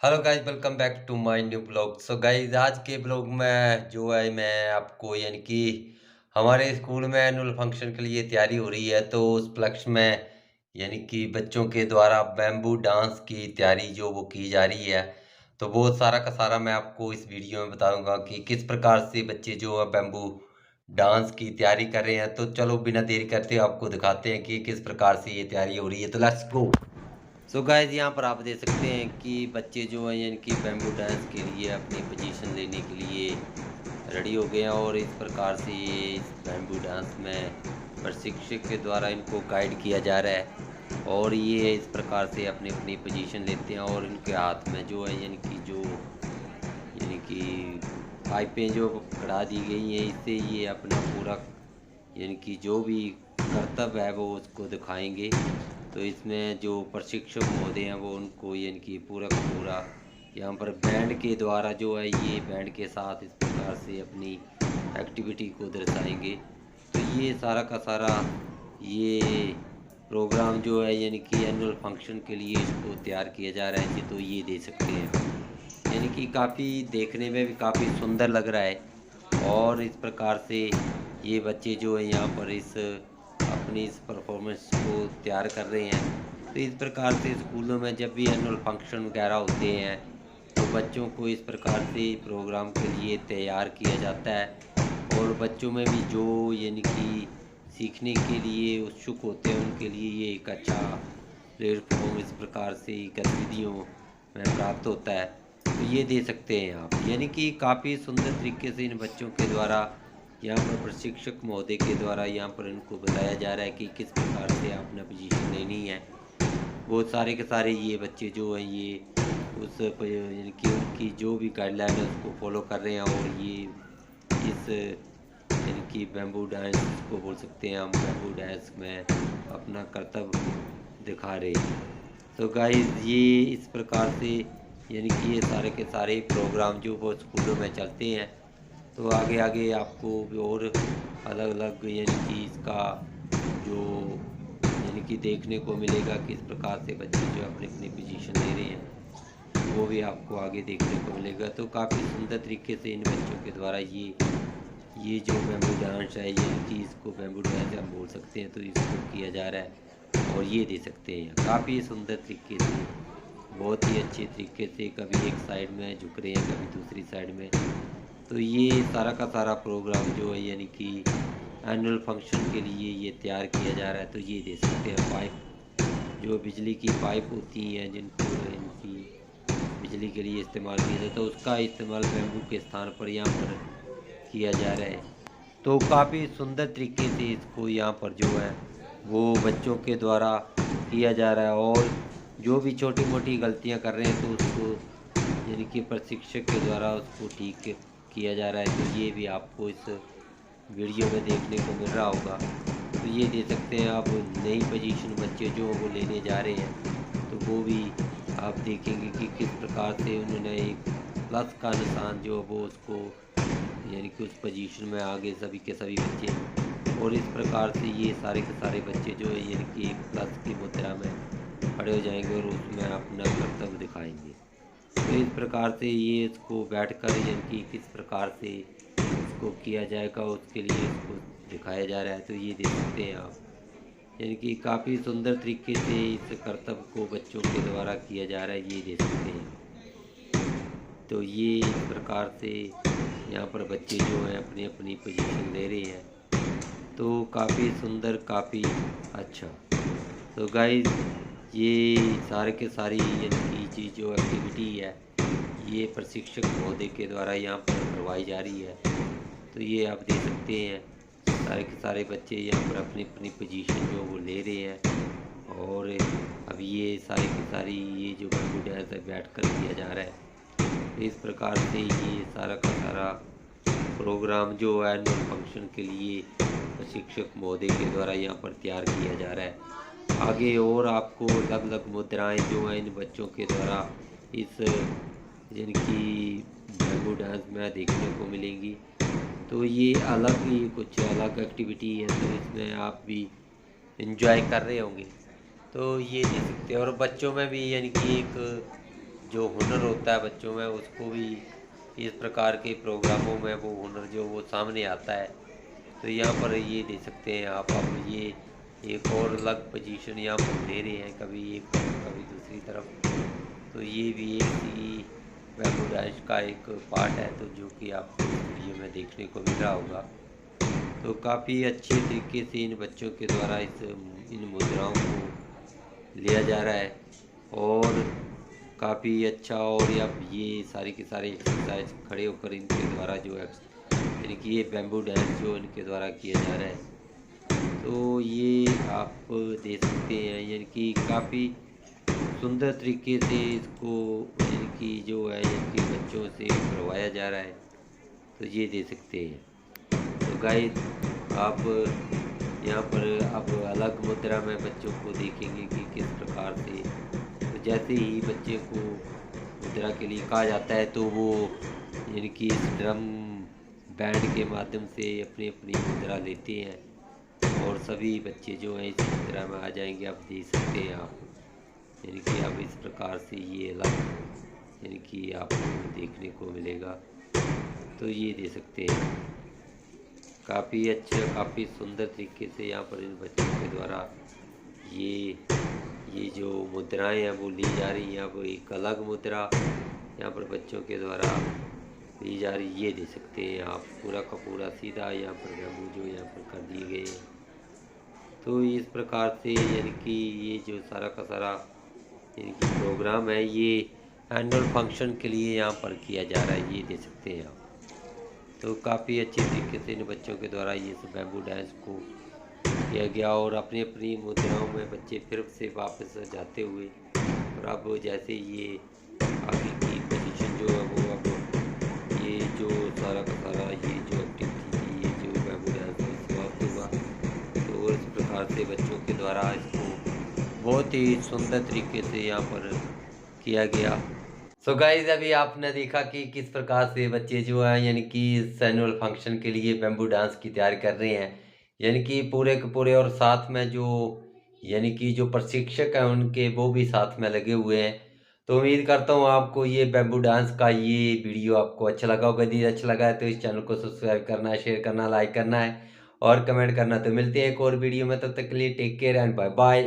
Hello guys, welcome back to my new blog. So guys, आज के blog में जो है मैं आपको यानी कि हमारे स्कूल में एनुअल फंक्शन के लिए तैयारी हो रही है। तो उस उपलक्ष्य में यानी कि बच्चों के द्वारा बैम्बू डांस की तैयारी जो वो की जा रही है। तो वो सारा का सारा मैं आपको इस वीडियो में बताऊंगा कि किस प्रकार से बच्चे जो है बैम्बू डांस की तैयारी कर रहे हैं। तो चलो बिना देरी करते आपको दिखाते हैं कि किस प्रकार से ये तैयारी हो रही है। तो लेट्स गो। सो गाइज, यहाँ पर आप देख सकते हैं कि बच्चे जो हैं यानी कि बैम्बू डांस के लिए अपनी पोजीशन लेने के लिए रेडी हो गए हैं और इस प्रकार से ये इस बैम्बू डांस में प्रशिक्षक के द्वारा इनको गाइड किया जा रहा है और ये इस प्रकार से अपनी अपनी पोजीशन लेते हैं और इनके हाथ में जो है यानी कि पाइपें जो कढ़ा दी गई हैं, इससे ये अपना पूरा यानी कि जो भी कर्तव्य है वो उसको दिखाएंगे। तो इसमें जो प्रशिक्षक महोदय हैं वो उनको यानी कि पूरा का पूरा यहाँ पर बैंड के द्वारा जो है ये बैंड के साथ इस प्रकार से अपनी एक्टिविटी को दर्शाएंगे। तो ये सारा का सारा ये प्रोग्राम जो है यानी कि एनुअल फंक्शन के लिए इसको तैयार किया जा रहा है जी। तो ये दे सकते हैं यानी कि काफ़ी देखने में भी काफ़ी सुंदर लग रहा है और इस प्रकार से ये बच्चे जो है यहाँ पर इस अपनी इस परफॉर्मेंस को तैयार कर रहे हैं। तो इस प्रकार से स्कूलों में जब भी एनुअल फंक्शन वगैरह होते हैं तो बच्चों को इस प्रकार से प्रोग्राम के लिए तैयार किया जाता है और बच्चों में भी जो यानी कि सीखने के लिए उत्सुक होते हैं उनके लिए ये एक अच्छा प्लेटफॉर्म इस प्रकार से गतिविधियों में प्राप्त होता है। तो ये दे सकते हैं आप यानी कि काफ़ी सुंदर तरीके से इन बच्चों के द्वारा यहाँ पर प्रशिक्षक महोदय के द्वारा यहाँ पर इनको बताया जा रहा है कि किस प्रकार से आपने पोजीशन लेनी है। वो सारे के सारे ये बच्चे जो हैं ये उस यानी कि उनकी जो भी गाइडलाइन है उसको फॉलो कर रहे हैं और ये इस यानी कि बैम्बू डांस को बोल सकते हैं हम, बैम्बू डांस में अपना कर्तव्य दिखा रहे हैं। तो गाइस, ये इस प्रकार से यानी कि ये सारे के सारे प्रोग्राम जो वो स्कूलों में चलते हैं। तो आगे आगे आपको भी और अलग अलग यानी कि इसका जो यानी कि देखने को मिलेगा किस प्रकार से बच्चे जो अपनी अपनी पोजीशन ले रहे हैं, वो भी आपको आगे देखने को मिलेगा। तो काफ़ी सुंदर तरीके से इन बच्चों के द्वारा ये जो बैम्बू डांस है यानी कि इसको बैम्बू डांस हम बोल सकते हैं, तो इसको किया जा रहा है और ये दे सकते हैं काफ़ी सुंदर तरीके से, बहुत ही अच्छे तरीके से। कभी एक साइड में झुक रहे हैं, कभी दूसरी साइड में। तो ये सारा का सारा प्रोग्राम जो है यानी कि एनुअल फंक्शन के लिए ये तैयार किया जा रहा है। तो ये दे सकते हैं पाइप, जो बिजली की पाइप होती हैं जिनको इनकी बिजली के लिए इस्तेमाल किया जाता है, उसका इस्तेमाल बैम्बू के स्थान पर यहाँ पर किया जा रहा है। तो काफ़ी सुंदर तरीके से इसको यहाँ पर जो है वो बच्चों के द्वारा किया जा रहा है और जो भी छोटी मोटी गलतियाँ कर रहे हैं तो उसको यानी कि प्रशिक्षक के द्वारा उसको ठीक किया जा रहा है। तो ये भी आपको इस वीडियो में देखने को मिल रहा होगा। तो ये दे सकते हैं आप नई पोजीशन बच्चे जो वो लेने जा रहे हैं, तो वो भी आप देखेंगे कि किस प्रकार से उन्होंने एक प्लस का निशान जो वो उसको यानी कि उस पोजीशन में आगे सभी के सभी बच्चे और इस प्रकार से ये सारे के सारे बच्चे जो है यानी कि एक प्लस की मुद्रा में खड़े हो जाएंगे और उसमें अपना कर्तव्य दिखाएंगे। तो इस प्रकार से ये इसको बैठकर यानी कि किस प्रकार से इसको किया जाएगा उसके लिए इसको दिखाया जा रहा है। तो ये देख सकते हैं आप यानी कि काफ़ी सुंदर तरीके से इस कर्तव्य को बच्चों के द्वारा किया जा रहा है, ये देख सकते हैं। तो ये इस प्रकार से यहाँ पर बच्चे जो हैं अपनी अपनी पोजीशन ले रहे हैं। तो काफ़ी सुंदर, काफ़ी अच्छा। तो गाइस, ये सारे के सारी यानी कि जो एक्टिविटी है ये प्रशिक्षक महोदय के द्वारा यहाँ पर करवाई जा रही है। तो ये आप देख सकते हैं सारे के सारे बच्चे यहाँ पर अपनी अपनी पोजीशन जो वो ले रहे हैं और अब ये सारी की सारी ये जो बैम्बू डांस है बैठ कर किया जा रहा है। तो इस प्रकार से ये सारा का सारा प्रोग्राम जो एनुअल फंक्शन के लिए प्रशिक्षक महोदय के द्वारा यहाँ पर तैयार किया जा रहा है। आगे और आपको अलग अलग मुद्राएं जो हैं इन बच्चों के द्वारा इस यानी कि बैम्बू डांस में देखने को मिलेंगी। तो ये अलग ही कुछ अलग एक्टिविटी है, तो इसमें आप भी इंजॉय कर रहे होंगे। तो ये देख सकते हैं और बच्चों में भी यानी कि एक जो हुनर होता है बच्चों में उसको भी इस प्रकार के प्रोग्रामों में वो हुनर जो वो सामने आता है। तो यहाँ पर ये दे सकते हैं आप। अब ये एक और अलग पोजीशन यहाँ पर ले रहे हैं, कभी एक तरफ कभी दूसरी तरफ। तो ये भी एक ही बैम्बू डांस का एक पार्ट है, तो जो कि आपको वीडियो में देखने को मिल रहा होगा। तो काफ़ी अच्छे तरीके से इन बच्चों के द्वारा इन मुद्राओं को लिया जा रहा है और काफ़ी अच्छा। और अब ये सारी की सारी एक्सरसाइज खड़े होकर इनके द्वारा जो यानी कि ये बैम्बू डांस जो इनके द्वारा किया जा रहा है, तो ये आप दे सकते हैं। यानी कि काफ़ी सुंदर तरीके से इसको यानी कि जो है यानी कि बच्चों से करवाया जा रहा है, तो ये दे सकते हैं। तो गाइस आप यहाँ पर अब अलग मुद्रा में बच्चों को देखेंगे कि किस प्रकार से, तो जैसे ही बच्चे को मुद्रा के लिए कहा जाता है तो वो यानी कि इस ड्रम बैंड के माध्यम से अपनी अपनी मुद्रा लेते हैं और सभी बच्चे जो हैं इस मुद्रा में आ जाएंगे। आप देख सकते हैं आप, यानी कि अब इस प्रकार से ये अलग यानी कि आपको देखने को मिलेगा, तो ये दे सकते हैं। काफ़ी अच्छा काफ़ी सुंदर तरीके से यहाँ पर इन बच्चों के द्वारा ये जो मुद्राएं हैं वो ली जा रही हैं। अब एक अलग मुद्रा यहाँ पर बच्चों के द्वारा ली जा रही, ये दे सकते हैं आप। पूरा का पूरा सीधा यहाँ पर बैम्बू जो यहाँ पर कर दिए गए हैं। तो इस प्रकार से यानी कि ये जो सारा का सारा यानी कि प्रोग्राम है ये एनुअल फंक्शन के लिए यहाँ पर किया जा रहा है, ये दे सकते हैं आप। तो काफ़ी अच्छे तरीके से इन बच्चों के द्वारा ये सब बैम्बू डांस को किया गया और अपनी अपनी मुद्राओं में बच्चे फिर से वापस जाते हुए, और अब जैसे ये आगे की पोजीशन जो है वो अब ये जो सारा का सारा ये जो एक्टिविटी थी, ये जो बैम्बू डांस समाप्त हुआ, तो इस प्रकार से बच्चों के द्वारा इसको बहुत ही सुंदर तरीके से यहाँ पर किया गया। सो गाइज अभी आपने देखा कि किस प्रकार से बच्चे जो हैं यानी कि इस एनुअल फंक्शन के लिए बैम्बू डांस की तैयारी कर रहे हैं, यानी कि पूरे के पूरे। और साथ में जो यानी कि जो प्रशिक्षक हैं उनके वो भी साथ में लगे हुए हैं। तो उम्मीद करता हूँ आपको ये बैम्बू डांस का ये वीडियो आपको अच्छा लगा होगा। यदि अच्छा लगा है तो इस चैनल को सब्सक्राइब करना है, शेयर करना, लाइक करना है और कमेंट करना। तो मिलते हैं एक और वीडियो में, तब तक के लिए take care and bye bye.